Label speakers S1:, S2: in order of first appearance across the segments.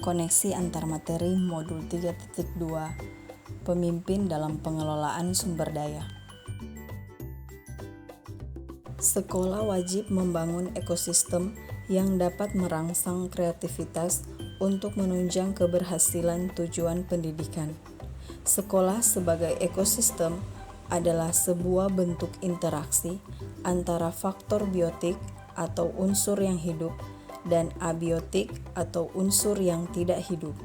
S1: Koneksi antar materi modul 3.2 Pemimpin dalam pengelolaan sumber daya. Sekolah wajib membangun ekosistem yang dapat merangsang kreativitas untuk menunjang keberhasilan tujuan pendidikan. Sekolah sebagai ekosistem adalah sebuah bentuk interaksi antara faktor biotik atau unsur yang hidup dan abiotik atau unsur yang tidak hidup.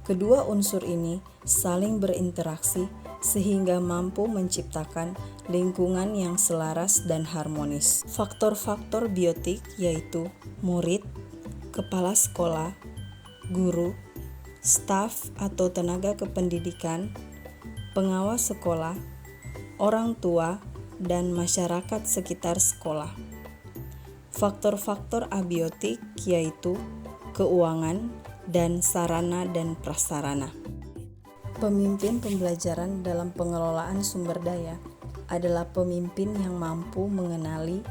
S1: Kedua unsur ini saling berinteraksi sehingga mampu menciptakan lingkungan yang selaras dan harmonis. Faktor-faktor biotik yaitu murid, kepala sekolah, guru, staf atau tenaga kependidikan, pengawas sekolah, orang tua, dan masyarakat sekitar sekolah. Faktor-faktor abiotik yaitu keuangan dan sarana dan prasarana. Pemimpin pembelajaran dalam pengelolaan sumber daya adalah pemimpin yang mampu mengenali,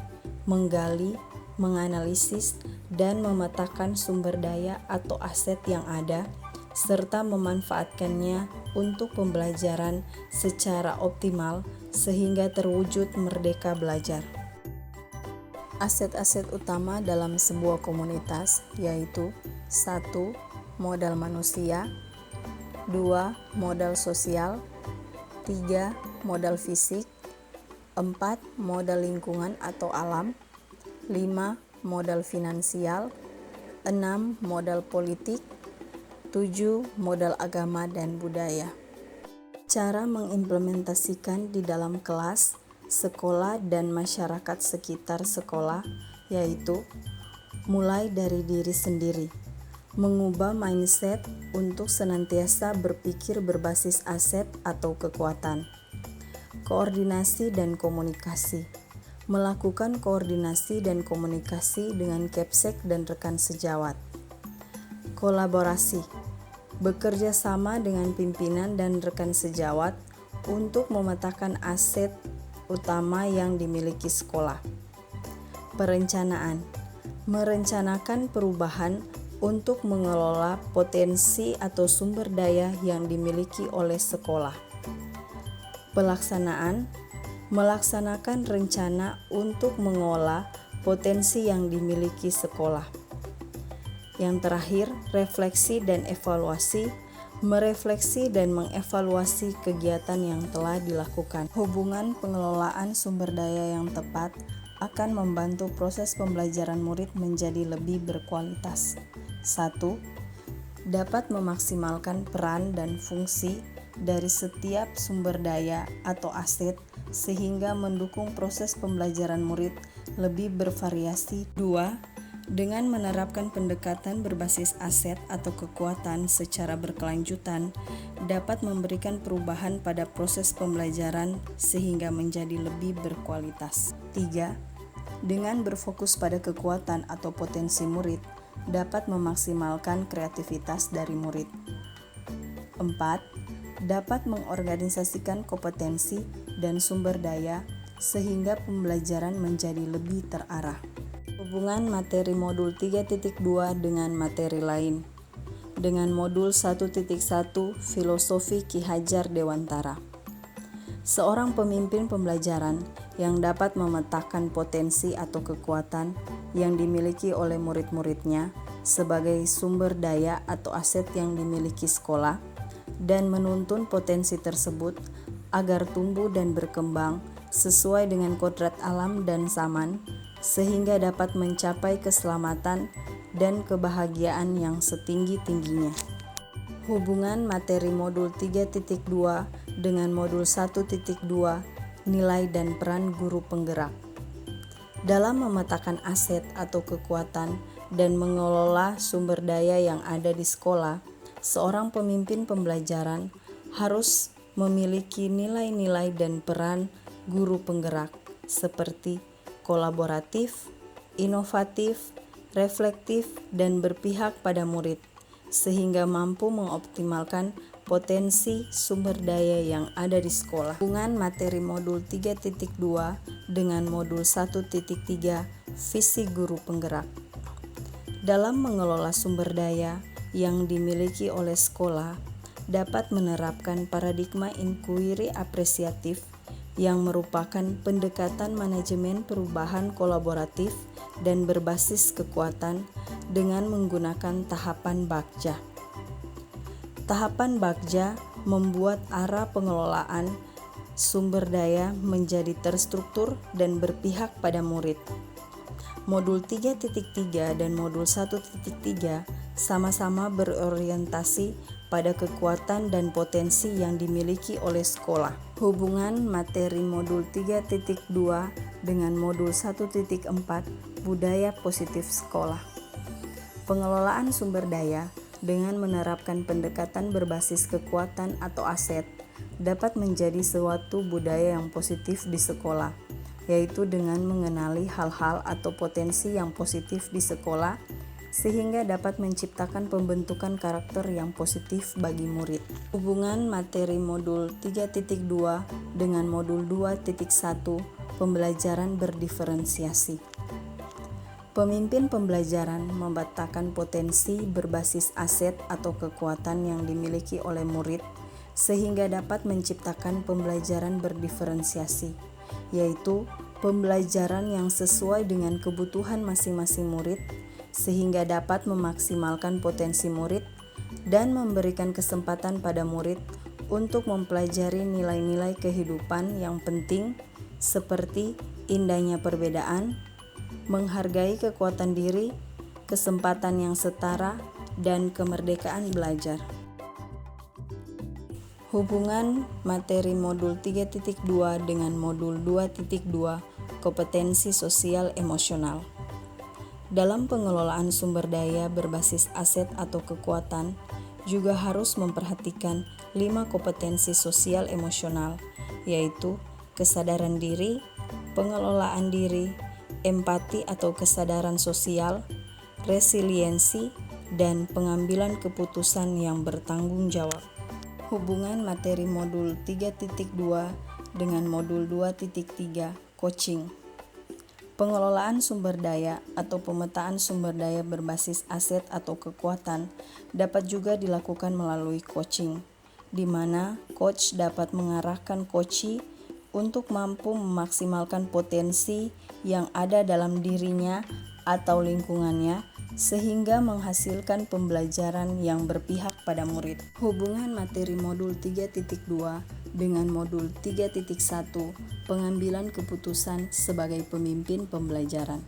S1: menggali, menganalisis, dan memetakan sumber daya atau aset yang ada, serta memanfaatkannya untuk pembelajaran secara optimal sehingga terwujud merdeka belajar. Aset-aset utama dalam sebuah komunitas yaitu 1. Modal manusia, 2. Modal sosial, 3. Modal fisik, 4. Modal lingkungan atau alam, 5. Modal finansial, 6. Modal politik, 7. Modal agama dan budaya. Cara mengimplementasikan di dalam kelas, sekolah dan masyarakat sekitar sekolah yaitu mulai dari diri sendiri, mengubah mindset untuk senantiasa berpikir berbasis aset atau kekuatan, koordinasi dan komunikasi, melakukan koordinasi dan komunikasi dengan Kepsek dan rekan sejawat, kolaborasi, bekerja sama dengan pimpinan dan rekan sejawat untuk memetakan aset utama yang dimiliki sekolah. Perencanaan, merencanakan perubahan untuk mengelola potensi atau sumber daya yang dimiliki oleh sekolah. Pelaksanaan, melaksanakan rencana untuk mengolah potensi yang dimiliki sekolah. Yang terakhir, refleksi dan evaluasi, merefleksi dan mengevaluasi kegiatan yang telah dilakukan. Hubungan pengelolaan sumber daya yang tepat akan membantu proses pembelajaran murid menjadi lebih berkualitas. 1. Dapat memaksimalkan peran dan fungsi dari setiap sumber daya atau aset sehingga mendukung proses pembelajaran murid lebih bervariasi. 2. Dengan menerapkan pendekatan berbasis aset atau kekuatan secara berkelanjutan, dapat memberikan perubahan pada proses pembelajaran sehingga menjadi lebih berkualitas. 3. Dengan berfokus pada kekuatan atau potensi murid, dapat memaksimalkan kreativitas dari murid. 4. Dapat mengorganisasikan kompetensi dan sumber daya sehingga pembelajaran menjadi lebih terarah. Hubungan materi modul 3.2 dengan materi lain. Dengan modul 1.1 Filosofi Ki Hajar Dewantara. Seorang pemimpin pembelajaran yang dapat memetakan potensi atau kekuatan yang dimiliki oleh murid-muridnya sebagai sumber daya atau aset yang dimiliki sekolah dan menuntun potensi tersebut agar tumbuh dan berkembang sesuai dengan kodrat alam dan zaman sehingga dapat mencapai keselamatan dan kebahagiaan yang setinggi-tingginya. Hubungan materi modul 3.2 dengan modul 1.2 Nilai dan peran guru penggerak. Dalam memetakan aset atau kekuatan dan mengelola sumber daya yang ada di sekolah, seorang pemimpin pembelajaran harus memiliki nilai-nilai dan peran guru penggerak seperti kolaboratif, inovatif, reflektif, dan berpihak pada murid, sehingga mampu mengoptimalkan potensi sumber daya yang ada di sekolah. Hubungan materi modul 3.2 dengan modul 1.3 Visi Guru Penggerak. Dalam mengelola sumber daya, yang dimiliki oleh sekolah dapat menerapkan paradigma inquiry apresiatif yang merupakan pendekatan manajemen perubahan kolaboratif dan berbasis kekuatan dengan menggunakan tahapan Bagja. Tahapan Bagja membuat arah pengelolaan sumber daya menjadi terstruktur dan berpihak pada murid. Modul 3.3 dan Modul 1.3 sama-sama berorientasi pada kekuatan dan potensi yang dimiliki oleh sekolah. Hubungan materi Modul 3.2 dengan Modul 1.4 Budaya Positif Sekolah. Pengelolaan sumber daya dengan menerapkan pendekatan berbasis kekuatan atau aset dapat menjadi suatu budaya yang positif di sekolah, yaitu dengan mengenali hal-hal atau potensi yang positif di sekolah sehingga dapat menciptakan pembentukan karakter yang positif bagi murid. Hubungan materi Modul 3.2 dengan Modul 2.1 Pembelajaran berdiferensiasi. Pemimpin pembelajaran memetakan potensi berbasis aset atau kekuatan yang dimiliki oleh murid sehingga dapat menciptakan pembelajaran berdiferensiasi, yaitu pembelajaran yang sesuai dengan kebutuhan masing-masing murid sehingga dapat memaksimalkan potensi murid dan memberikan kesempatan pada murid untuk mempelajari nilai-nilai kehidupan yang penting seperti indahnya perbedaan, menghargai kekuatan diri, kesempatan yang setara, dan kemerdekaan belajar. Hubungan materi Modul 3.2 dengan Modul 2.2 Kompetensi Sosial Emosional. Dalam pengelolaan sumber daya berbasis aset atau kekuatan, juga harus memperhatikan 5 kompetensi sosial emosional, yaitu kesadaran diri, pengelolaan diri, empati atau kesadaran sosial, resiliensi, dan pengambilan keputusan yang bertanggung jawab. Hubungan materi Modul 3.2 dengan Modul 2.3 Coaching. Pengelolaan sumber daya atau pemetaan sumber daya berbasis aset atau kekuatan dapat juga dilakukan melalui coaching, di mana coach dapat mengarahkan coachee untuk mampu memaksimalkan potensi yang ada dalam dirinya atau lingkungannya sehingga menghasilkan pembelajaran yang berpihak pada murid. Hubungan materi Modul 3.2 dengan Modul 3.1 Pengambilan keputusan sebagai pemimpin pembelajaran.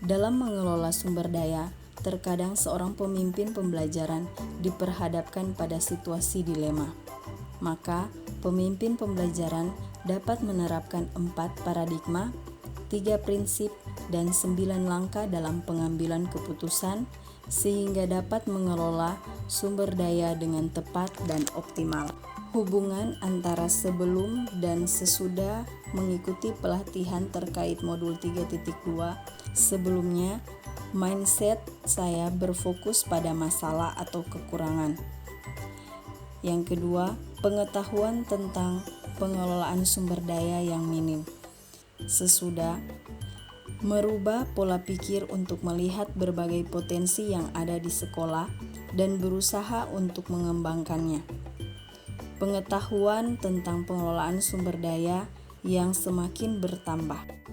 S1: Dalam mengelola sumber daya, terkadang seorang pemimpin pembelajaran diperhadapkan pada situasi dilema. Maka, pemimpin pembelajaran dapat menerapkan 4 paradigma, 3 prinsip, dan 9 langkah dalam pengambilan keputusan sehingga dapat mengelola sumber daya dengan tepat dan optimal. Hubungan antara sebelum dan sesudah mengikuti pelatihan terkait Modul 3.2. Sebelumnya, mindset saya berfokus pada masalah atau kekurangan. Yang kedua, pengetahuan tentang pengelolaan sumber daya yang minim. Sesudah, merubah pola pikir untuk melihat berbagai potensi yang ada di sekolah dan berusaha untuk mengembangkannya. Pengetahuan tentang pengelolaan sumber daya yang semakin bertambah.